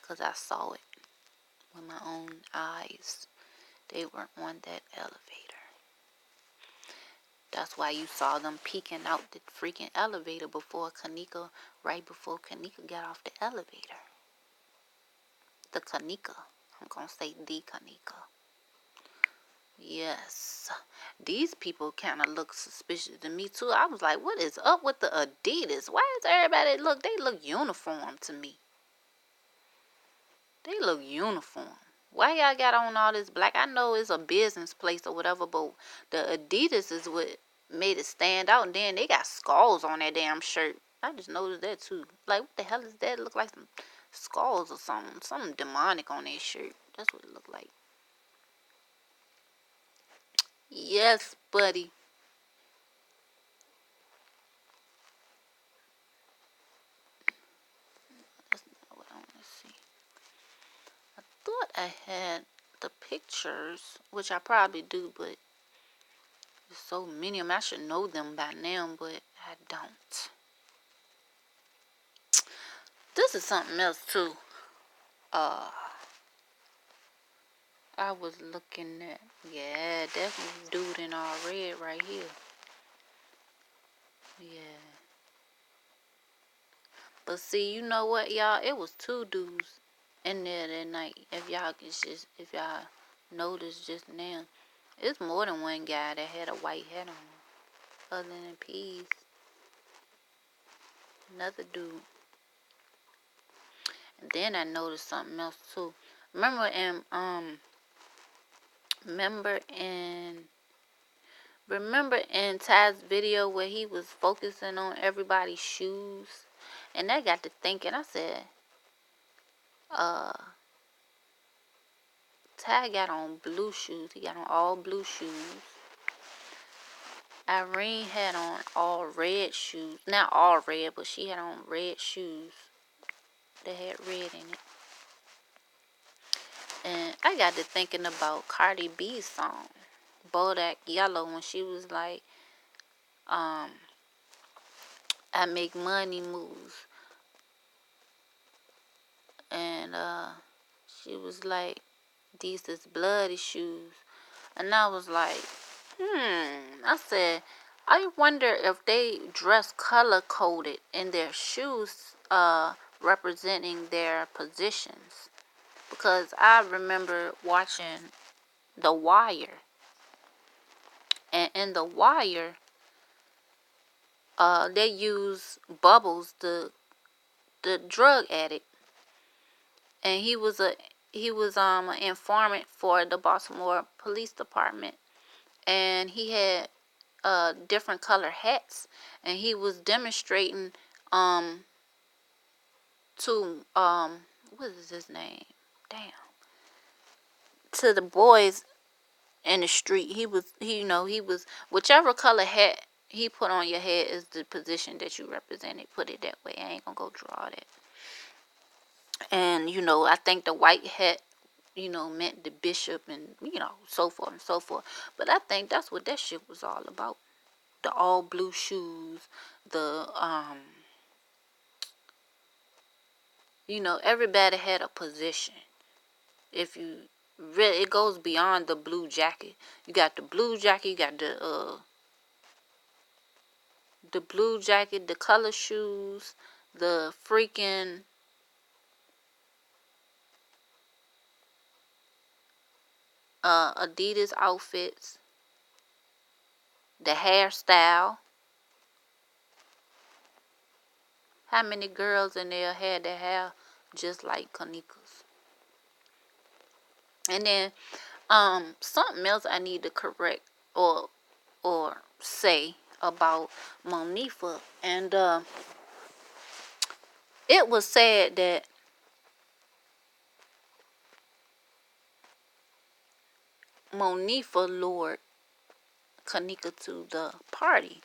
A: Cause I saw it with my own eyes. They were on that elevator. That's why you saw them peeking out the freaking elevator before Kenneka, right before Kenneka got off the elevator. The Kenneka. I'm gonna say the Kenneka. Yes. These people kind of look suspicious to me too. I was like, what is up with the Adidas? Why is everybody they look uniform to me. They look uniform. Why y'all got on all this black? I know it's a business place or whatever, but the Adidas is what made it stand out. And then they got skulls on that damn shirt. I just noticed that too. Like, what the hell is that? It look like some skulls or something. Something demonic on that shirt. That's what it looked like. Yes, buddy. That's not what I want to see. I thought I had the pictures, which I probably do, but there's so many of them. I should know them by now, but I don't. This is something else too. I was looking at, yeah, definitely dude in all red right here. Yeah. But see, you know what, y'all? It was two dudes in there that night. If y'all notice just now, it's more than one guy that had a white hat on, other than Peas. Another dude. And then I noticed something else too. Remember in Ty's video where he was focusing on everybody's shoes, and that got to thinking. I said, Ty got on blue shoes. He got on all blue shoes. Irene had on all red shoes. Not all red, but she had on red shoes that had red in it. And I got to thinking about Cardi B's song, Bodak Yellow, when she was like, I make money moves. And she was like, these is bloody shoes. And I was like, I said, I wonder if they dress color coded in their shoes representing their positions. Because I remember watching The Wire, and in The Wire, they use Bubbles, the drug addict, and he was an informant for the Baltimore Police Department, and he had different color hats, and he was demonstrating to what is his name? Damn. To the boys in the street. He was whichever color hat he put on your head is the position that you represented. Put it that way. I ain't gonna go draw that. And I think the white hat, meant the bishop, and so forth and so forth. But I think that's what that shit was all about. The all blue shoes, the everybody had a position. If you really, it goes beyond the blue jacket. You got the blue jacket, you got the blue jacket, the color shoes, the freaking Adidas outfits, the hairstyle. How many girls in there had their hair just like Kenneka's? And then something else I need to correct or say about Monifa. And it was said that Monifa lured Kenneka to the party,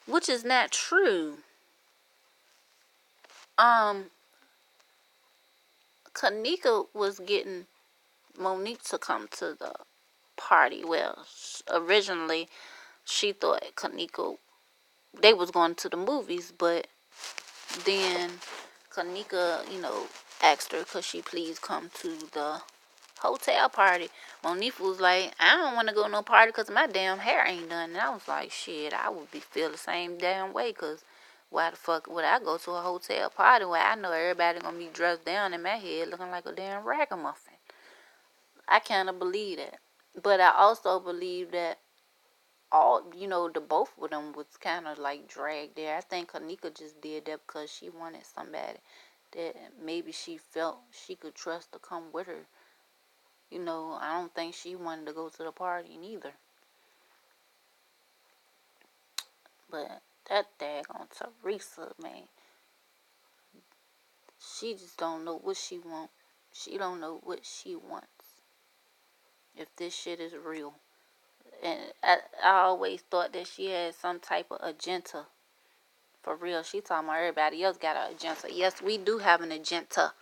A: which is not true. Kenneka was getting Monique to come to the party. Well, originally she thought Kenneka, they was going to the movies, but then Kenneka, asked her, could she please come to the hotel party. Monique was like, I don't want to go to no party because my damn hair ain't done. And I was like, shit, I would feel the same damn way, because why the fuck would I go to a hotel party where I know everybody gonna be dressed down in my head looking like a damn ragamuffin? I kind of believe that. But I also believe that the both of them was kind of like dragged there. I think Kenneka just did that because she wanted somebody that maybe she felt she could trust to come with her. I don't think she wanted to go to the party neither. But that daggone Teresa, man, she just don't know what she wants. She don't know what she wants. If this shit is real. And I always thought that she had some type of agenda. For real, she talking about everybody else got an agenda. Yes, we do have an agenda.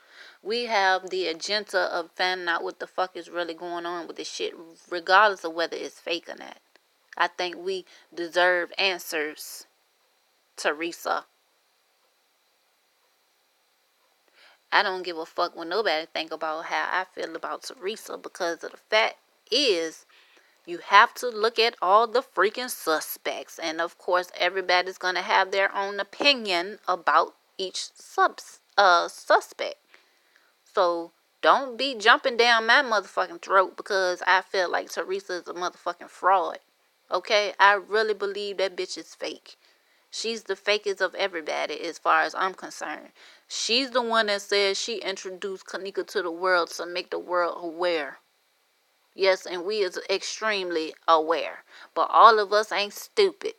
A: We have the agenda of finding out what the fuck is really going on with this shit, regardless of whether it's fake or not. I think we deserve answers, Teresa. I don't give a fuck when nobody think about how I feel about Teresa, because of the fact is, you have to look at all the freaking suspects. And of course, everybody's going to have their own opinion about each suspect. So don't be jumping down my motherfucking throat because I feel like Teresa is a motherfucking fraud. Okay? I really believe that bitch is fake. She's the fakest of everybody as far as I'm concerned. She's the one that says she introduced Kenneka to the world to make the world aware. Yes, and we is extremely aware. But all of us ain't stupid.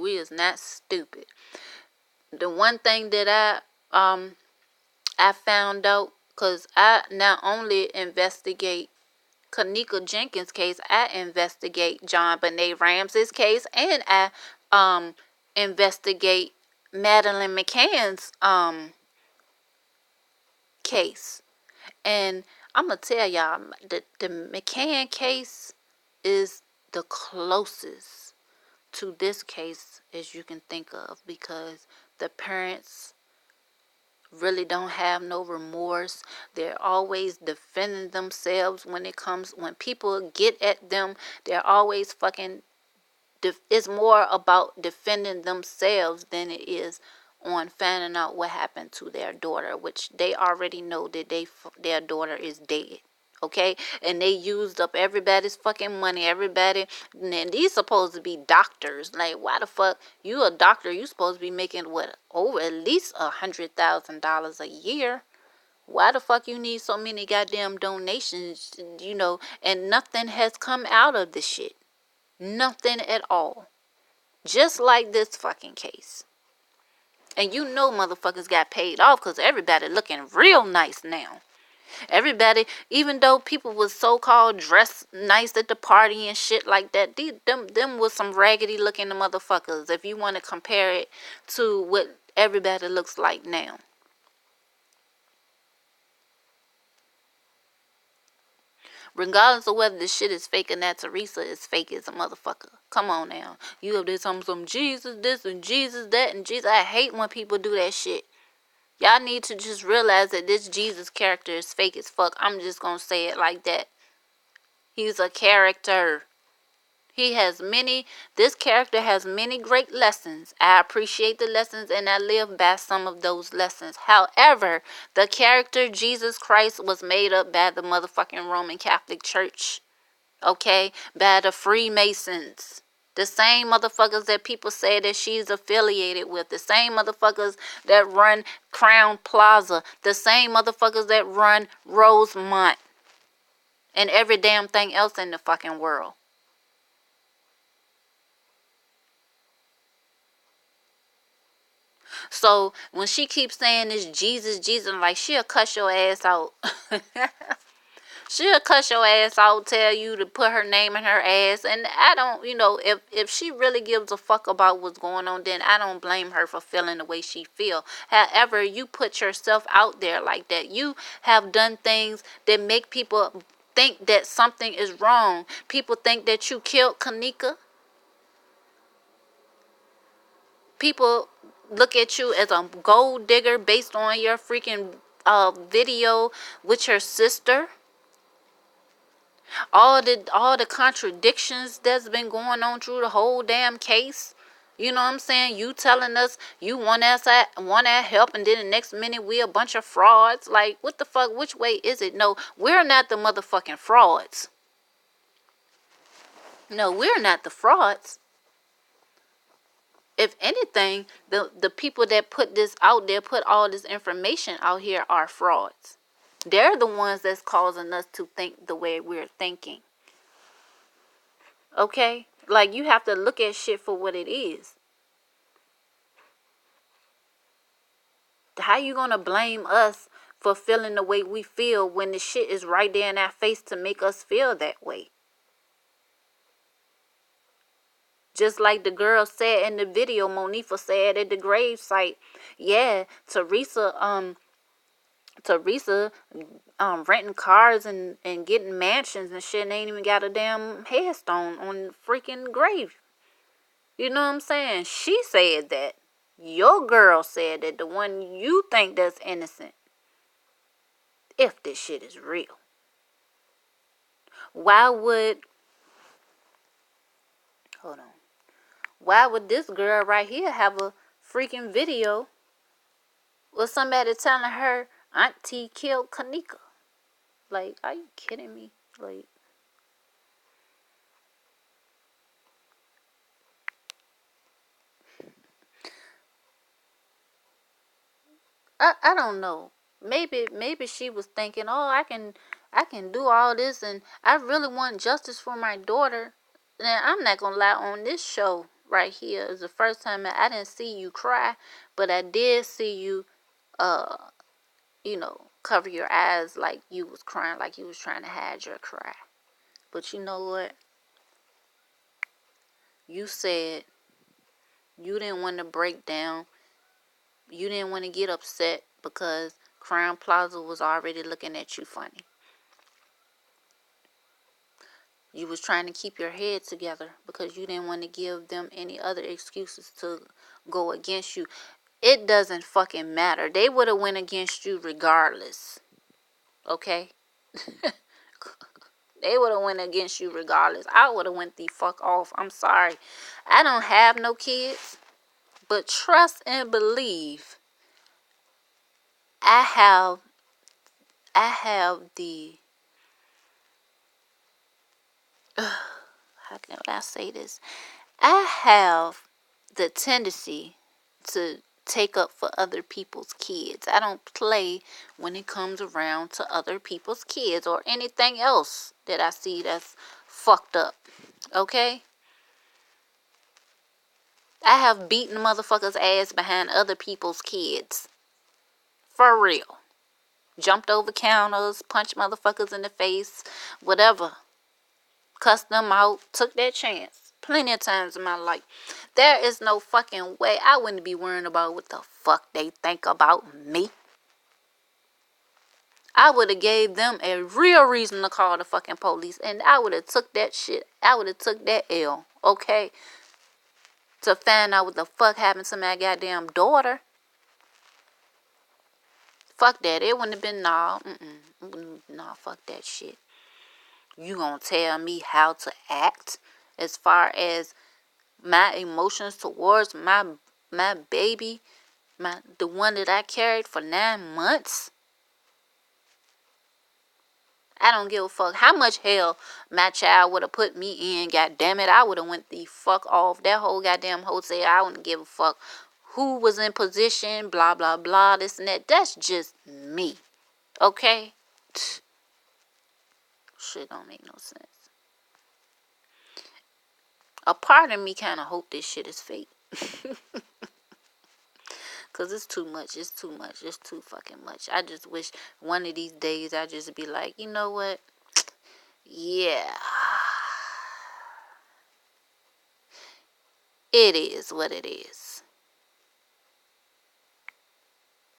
A: We is not stupid. The one thing that I found out, because I not only investigate Kenneka Jenkins' case, I investigate John Benet Ramsey's case, and I investigate Madeline McCann's case. And I'm going to tell y'all, the McCann case is the closest to this case as you can think of, because the parents really don't have no remorse. They're always defending themselves when people get at them. They're always fucking it's more about defending themselves than it is on finding out what happened to their daughter, which they already know that their daughter is dead. Okay, and they used up everybody's fucking money. Everybody, and these supposed to be doctors. Like, why the fuck you a doctor? You supposed to be making what, over at least $100,000 a year? Why the fuck you need so many goddamn donations? And nothing has come out of this shit. Nothing at all. Just like this fucking case. And motherfuckers got paid off because everybody looking real nice now. Everybody, even though people was so-called dressed nice at the party and shit like that, them was some raggedy looking motherfuckers if you want to compare it to what everybody looks like now. Regardless of whether this shit is fake or not, Teresa is fake as a motherfucker. Come on now. You have this some Jesus this and Jesus that and Jesus. I hate when people do that shit. Y'all need to just realize that this Jesus character is fake as fuck. I'm just gonna say it like that. He's a character. This character has many great lessons. I appreciate the lessons and I live by some of those lessons. However, the character Jesus Christ was made up by the motherfucking Roman Catholic Church. Okay? By the Freemasons. The same motherfuckers that people say that she's affiliated with. The same motherfuckers that run Crown Plaza. The same motherfuckers that run Rosemont. And every damn thing else in the fucking world. So when she keeps saying this Jesus, like, she'll cuss your ass out. She'll cuss your ass out, tell you to put her name in her ass. And I don't, if she really gives a fuck about what's going on, then I don't blame her for feeling the way she feel. However, you put yourself out there like that. You have done things that make people think that something is wrong. People think that you killed Kenneka. People look at you as a gold digger based on your freaking video with your sister. All the contradictions that's been going on through the whole damn case. You know what I'm saying? You telling us you want our help, and then the next minute we a bunch of frauds. Like, what the fuck? Which way is it? No, we're not the motherfucking frauds. No, we're not the frauds. If anything, the people that put this out there, put all this information out here, are frauds. They're the ones that's causing us to think the way we're thinking. Okay? Like, you have to look at shit for what it is. How you gonna blame us for feeling the way we feel when the shit is right there in our face to make us feel that way? Just like the girl said in the video, Monifa said at the grave site, yeah, Teresa renting cars and getting mansions and shit, and ain't even got a damn headstone on the freaking grave. You know what I'm saying? She said that. Your girl said that, the one you think that's innocent. If this shit is real. Why would this girl right here have a freaking video with somebody telling her auntie killed Kenneka? Like, are you kidding me? Like, I don't know. Maybe she was thinking, oh, I can do all this, and I really want justice for my daughter. Now, I'm not gonna lie, on this show right here is the first time I didn't see you cry, but I did see you cover your eyes like you was crying, like you was trying to hide your cry. But you know what? You said you didn't want to break down. You didn't want to get upset because Crown Plaza was already looking at you funny. You was trying to keep your head together because you didn't want to give them any other excuses to go against you. It doesn't fucking matter. They would have went against you regardless. Okay? They would have went against you regardless. I would have went the fuck off. I'm sorry. I don't have no kids, but trust and believe I have the how can I say this? I have the tendency to take up for other people's kids. I don't play when it comes around to other people's kids or anything else that I see that's fucked up. Okay? I have beaten motherfuckers' ass behind other people's kids. For real. Jumped over counters, punched motherfuckers in the face, whatever. Cussed them out, took that chance. Plenty of times in my life. There is no fucking way I wouldn't be worrying about what the fuck they think about me. I would have gave them a real reason to call the fucking police, and I would have took that shit. I would have took that L, okay? To find out what the fuck happened to my goddamn daughter. Fuck that. It wouldn't have been, nah. Nah, fuck that shit. You gonna tell me how to act as far as my emotions towards my baby, the one that I carried for 9 months? I don't give a fuck how much hell my child would have put me in. God damn it, I would have went the fuck off. That whole goddamn hotel, I wouldn't give a fuck who was in position, blah, blah, blah, this and that. That's just me. Okay? Shit don't make no sense. A part of me kind of hope this shit is fake. Because it's too much. It's too much. It's too fucking much. I just wish one of these days I just be like, you know what? Yeah. It is what it is.